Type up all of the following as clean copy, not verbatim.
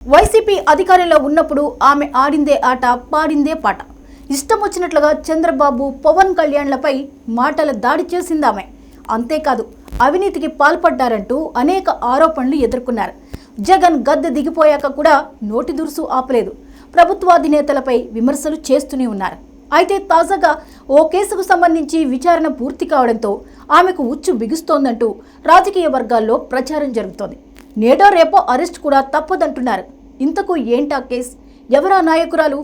YCP అధికారంలో ఉన్నప్పుడు ఆమె ఆడిందే ఆట పాడిందే పాట. ఇష్టం వచ్చినట్లుగా చంద్రబాబు పవన్ కళ్యాణ్లపై మాటల దాడి చేసిందామె. అంతేకాదు అవినీతికి పాల్పడ్డారంటూ అనేక ఆరోపణలు ఎదుర్కొన్నారు. జగన్ గద్దె దిగిపోయాక కూడా నోటి దురుసు ఆపలేదు. ప్రభుత్వాధినేతలపై విమర్శలు చేస్తూనే ఉన్నారు. అయితే తాజాగా ఓ కేసుకు సంబంధించి విచారణ పూర్తి కావడంతో ఆమెకు ఉచ్చు బిగుస్తోందంటూ రాజకీయ వర్గాల్లో ప్రచారం జరుగుతోంది. నేడో రేపో అరెస్ట్ కూడా తప్పదంటున్నారు. ఇంతకు ఏంటా కేసు? ఎవరా నాయకురాలు?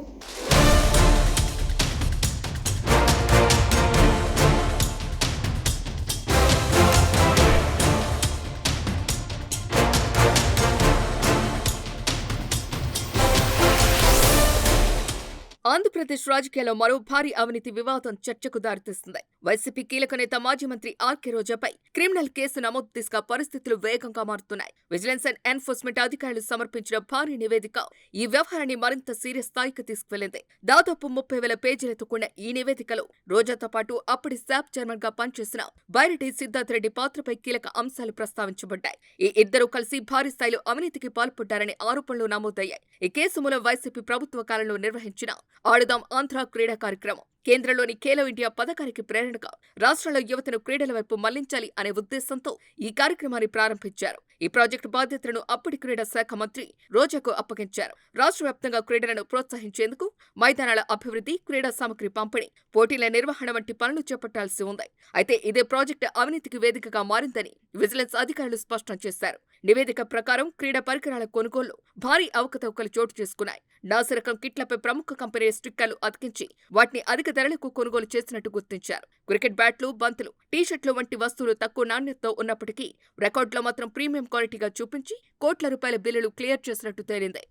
ఆంధ్రప్రదేశ్ రాజకీయాల్లో మరో భారీ అవినీతి వివాదం చర్చకు దారితీస్తుంది. వైసీపీ కీలక నేత మాజీ మంత్రి ఆర్కే రోజాపై క్రిమినల్ కేసు నమోదు దిశగా పరిస్థితులు వేగంగా మారుతున్నాయి. విజిలెన్స్ అండ్ ఎన్ఫోర్స్మెంట్ అధికారులు సమర్పించిన భారీ నివేదిక ఈ వ్యవహారాన్ని మరింత సీరియస్ స్థాయికి తీసుకువెళ్లింది. దాదాపు 30,000 పేజీలతో కూడిన ఈ నివేదికలో రోజాతో పాటు అప్పటి శాప్ చైర్మన్ గా పనిచేసిన బైరెడ్డి సిద్ధార్థ్ రెడ్డి పాత్రపై కీలక అంశాలు ప్రస్తావించబడ్డాయి. ఈ ఇద్దరూ కలిసి భారీ స్థాయిలో అవినీతికి పాల్పడ్డారనే ఆరోపణలు నమోదయ్యాయి. ఈ కేసు మూలం వైసీపీ ప్రభుత్వ కాలంలో నిర్వహించిన ఆడుదాం ఆంధ్ర క్రీడా కార్యక్రమం, కేంద్రంలోని ఖేలో ఇండియా పథకానికి ప్రేరణగా రాష్ట్రంలో యువతను క్రీడల వైపు మళ్లించాలి అనే ఉద్దేశంతో ఈ కార్యక్రమాన్ని ప్రారంభించారు. ఈ ప్రాజెక్టు బాధ్యతలను అప్పటి క్రీడా శాఖ మంత్రి రోజాకు అప్పగించారు. రాష్ట్ర వ్యాప్తంగా క్రీడలను ప్రోత్సహించేందుకు మైదానాల అభివృద్ధి, క్రీడా సామగ్రి పంపిణీ, పోటీల నిర్వహణ వంటి పనులు చేపట్టాల్సి ఉంది. అయితే ఇదే ప్రాజెక్టు అవినీతికి వేదికగా మారిందని విజిలెన్స్ అధికారులు స్పష్టం చేశారు. నివేదిక ప్రకారం క్రీడా పరికరాల కొనుగోలులో భారీ అవకతవకలు చోటు చేసుకున్నాయి. నాసిరకం కిట్లపై ప్రముఖ కంపెనీ స్టిక్కర్లు అతికించి వాటిని అధిక ధరలకు కొనుగోలు చేసినట్టు గుర్తించారు. క్రికెట్ బ్యాట్లు, బంతులు, టీషర్ట్లు వంటి వస్తువులు తక్కువ నాణ్యతతో ఉన్నప్పటికీ రికార్డులో మాత్రం ప్రీమియం క్వాలిటీగా చూపించి కోట్ల రూపాయల బిల్లులు క్లియర్ చేసినట్టు తేలింది.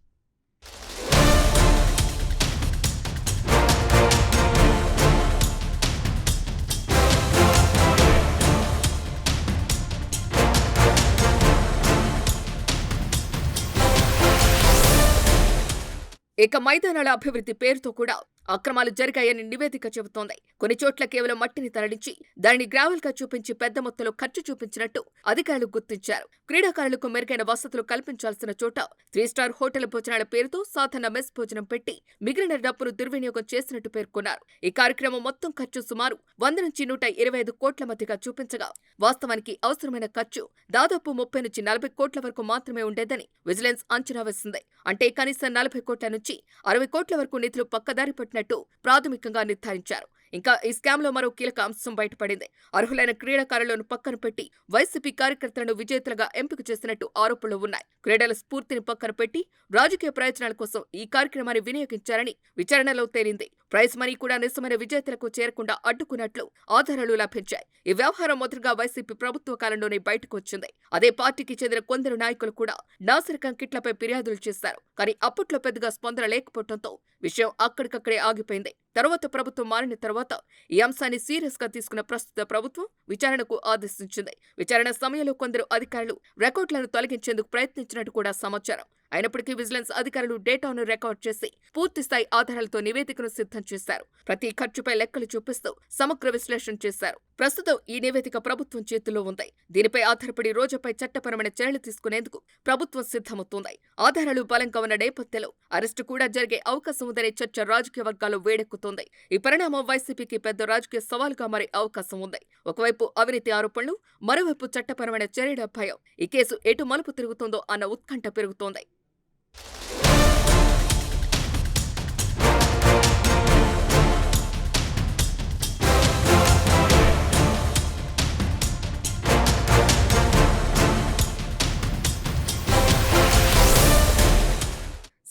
ఇక మైదానాల అభివృద్ధి పేరుతో కూడా అక్రమాలు జరిగాయని నివేదిక చెబుతోంది. కొన్ని చోట్ల కేవలం మట్టిని తరలించి దానిని గ్రావెల్ గా చూపించి పెద్ద మొత్తంలో ఖర్చు చూపించినట్టు అధికారులు గుర్తించారు. క్రీడాకారులకు మెరుగైన వసతులు కల్పించాల్సిన చోట 3 స్టార్ హోటల్ భోజనాల పేరుతో సాధారణ మెస్ భోజనం పెట్టి మిగిలిన డబ్బును దుర్వినియోగం చేసినట్టు పేర్కొన్నారు. ఈ కార్యక్రమం మొత్తం ఖర్చు సుమారు 100 నుంచి 125 కోట్ల మధ్యగా చూపించగా వాస్తవానికి అవసరమైన ఖర్చు దాదాపు 30 నుంచి 40 కోట్ల వరకు మాత్రమే ఉండేదని విజిలెన్స్ అంచనా వేసింది. అంటే కనీసం 40 కోట్ల నుంచి 60 కోట్ల వరకు నిధులు పక్కదారి పట్టినట్టు ప్రాథమికంగా నిర్ధారించారు. ఇంకా ఈ స్కామ్ లో మరో కీలక అంశం బయటపడింది. అర్హులైన క్రీడాకారులను పక్కన పెట్టి వైసీపీ కార్యకర్తలను విజేతలుగా ఎంపిక చేసినట్టు ఆరోపణలు ఉన్నాయి. క్రీడల స్ఫూర్తిని పక్కన పెట్టి రాజకీయ ప్రయోజనాల కోసం ఈ కార్యక్రమాన్ని వినియోగించారని విచారణలో తేలింది. ప్రైజ్ మనీ కూడా నిజమైన విజేతలకు చేరకుండా అడ్డుకున్నట్లు ఆధారాలు లభించాయి. ఈ వ్యవహారం మొదటగా వైసీపీ ప్రభుత్వ కాలంలోనే బయటకు వచ్చింది. అదే పార్టీకి చెందిన కొందరు నాయకులు కూడా నాసిరకం కిట్లపై ఫిర్యాదులు చేశారు. కానీ అప్పట్లో పెద్దగా స్పందన లేకపోవడంతో విషయం అక్కడికక్కడే ఆగిపోయింది. తర్వాత ప్రభుత్వం మారిన తర్వాత ఈ అంశాన్ని సీరియస్ గా తీసుకున్న ప్రస్తుత ప్రభుత్వం విచారణకు ఆదేశించింది. విచారణ సమయంలో కొందరు అధికారులు రికార్డులను తొలగించేందుకు ప్రయత్నించినట్టు కూడా సమాచారం. అయినప్పటికీ విజిలెన్స్ అధికారులు డేటాను రికార్డ్ చేసి పూర్తిస్థాయి ఆధారాలతో నివేదికను సిద్ధం చేశారు. ప్రతి ఖర్చుపై లెక్కలు చూపిస్తూ సమగ్ర విశ్లేషణ చేశారు. ప్రస్తుతం ఈ నివేదిక ప్రభుత్వం చేతుల్లో ఉంది. దీనిపై ఆధారపడి రోజాపై చట్టపరమైన చర్యలు తీసుకునేందుకు ప్రభుత్వం సిద్ధమవుతోంది. ఆధారాలు బలంగా ఉన్న నేపథ్యంలో అరెస్టు కూడా జరిగే అవకాశం ఉందనే చర్చ రాజకీయ వర్గాల్లో వేడెక్కుతోంది. ఈ పరిణామం వైసీపీకి పెద్ద రాజకీయ సవాలుగా మారే అవకాశం ఉంది. ఒకవైపు అవినీతి ఆరోపణలు, మరోవైపు చట్టపరమైన చర్యల భయం. ఈ కేసు ఎటు మలుపు తిరుగుతుందో అన్న ఉత్కంఠ పెరుగుతోంది.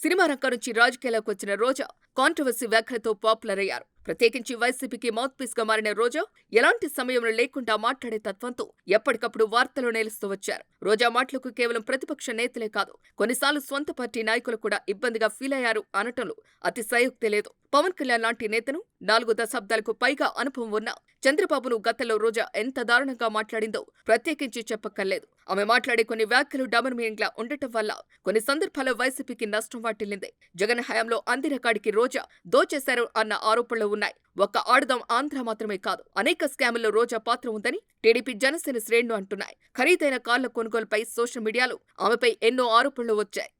సినిమా రంగం నుంచి రాజకీయాలకు వచ్చిన రోజా కాంట్రవర్సీ వ్యాఖ్యలతో పాపులర్ అయ్యారు. ప్రత్యేకించి వైసీపీకి మౌత్ పీస్ గా మారిన రోజా ఎలాంటి సమయంలో లేకుండా మాట్లాడే తత్వంతో ఎప్పటికప్పుడు వార్తలు నిలుస్తూ వచ్చారు. రోజా మాటలకు కేవలం ప్రతిపక్ష నేతలే కాదు, కొన్నిసార్లు స్వంత పార్టీ నాయకులు కూడా ఇబ్బందిగా ఫీల్ అయ్యారు అనటంలో అతిశయోక్తి లేదు. పవన్ కళ్యాణ్ లాంటి నేతను 4 దశాబ్దాలకు పైగా అనుభవం ఉన్న చంద్రబాబును గతంలో రోజా ఎంత దారుణంగా మాట్లాడిందో ప్రత్యేకించి చెప్పక్కర్లేదు. ఆమె మాట్లాడే కొన్ని వ్యాఖ్యలు డబల్ మీనింగ్ లా ఉండటం వల్ల కొన్ని సందర్భాల్లో వైసీపీకి నష్టం వాటిల్లింది. జగన్ హయాంలో అందిరకాడికి రోజా దోచేశారు అన్న ఆరోపణలు ఉన్నాయి. ఒక్క ఆడుదాం ఆంధ్ర మాత్రమే కాదు, అనేక స్కాముల్లో రోజా పాత్ర ఉందని టీడీపీ, జనసేన శ్రేణులు అంటున్నాయి. ఖరీదైన కార్ల కొనుగోలుపై సోషల్ మీడియాలో ఆమెపై ఎన్నో ఆరోపణలు వచ్చాయి.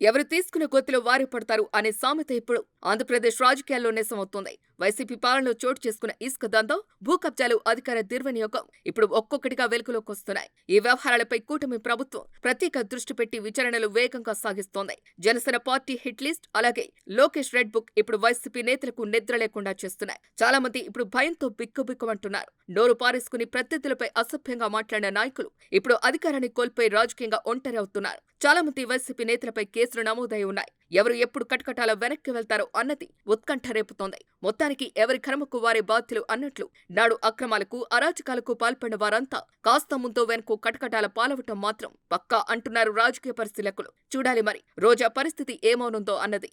ఎవరు తీసుకున్న గొత్తులో వారే పడతారు అనే సామెత ఇప్పుడు ఆంధ్రప్రదేశ్ రాజకీయాల్లో నిజమవుతోంది. వైసీపీ పాలనలో చోటు చేసుకున్న ఇసుక దందా, భూ కబ్జాలు, అధికార దుర్వినియోగం ఇప్పుడు ఒక్కొక్కటిగా వెలుగులోకి వస్తున్నాయి. ఈ వ్యవహారాలపై కూటమి ప్రభుత్వం ప్రత్యేక దృష్టి పెట్టి విచారణలు వేగంగా సాగిస్తోంది. జనసేన పార్టీ హిట్ లిస్ట్, అలాగే లోకేష్ రెడ్ బుక్ ఇప్పుడు వైసీపీ నేతలకు నిద్ర లేకుండా చేస్తున్నాయి. చాలా మంది ఇప్పుడు భయంతో బిక్కుబిక్కుమంటున్నారు. నోరు పారేసుకుని ప్రత్యర్థులపై అసభ్యంగా మాట్లాడిన నాయకులు ఇప్పుడు అధికారాన్ని కోల్పోయి రాజకీయంగా ఒంటరి అవుతున్నారు. చాలా మంది వైసీపీ నేతలపై కేసులు నమోదై ఉన్నాయి. ఎవరు ఎప్పుడు కటకటాల వెనక్కి వెళ్తారో అన్నది ఉత్కంఠ రేపుతోంది. మొత్తానికి ఎవరి కర్మకు వారే బాధ్యులు అన్నట్లు నాడు అక్రమాలకు, అరాచకాలకు పాల్పడిన వారంతా కాస్త ముంతో వెనక్కు కటకటాల పాలవటం మాత్రం పక్కా అంటున్నారు రాజకీయ పరిశీలకులు. చూడాలి మరి రోజా పరిస్థితి ఏమవునుందో అన్నది.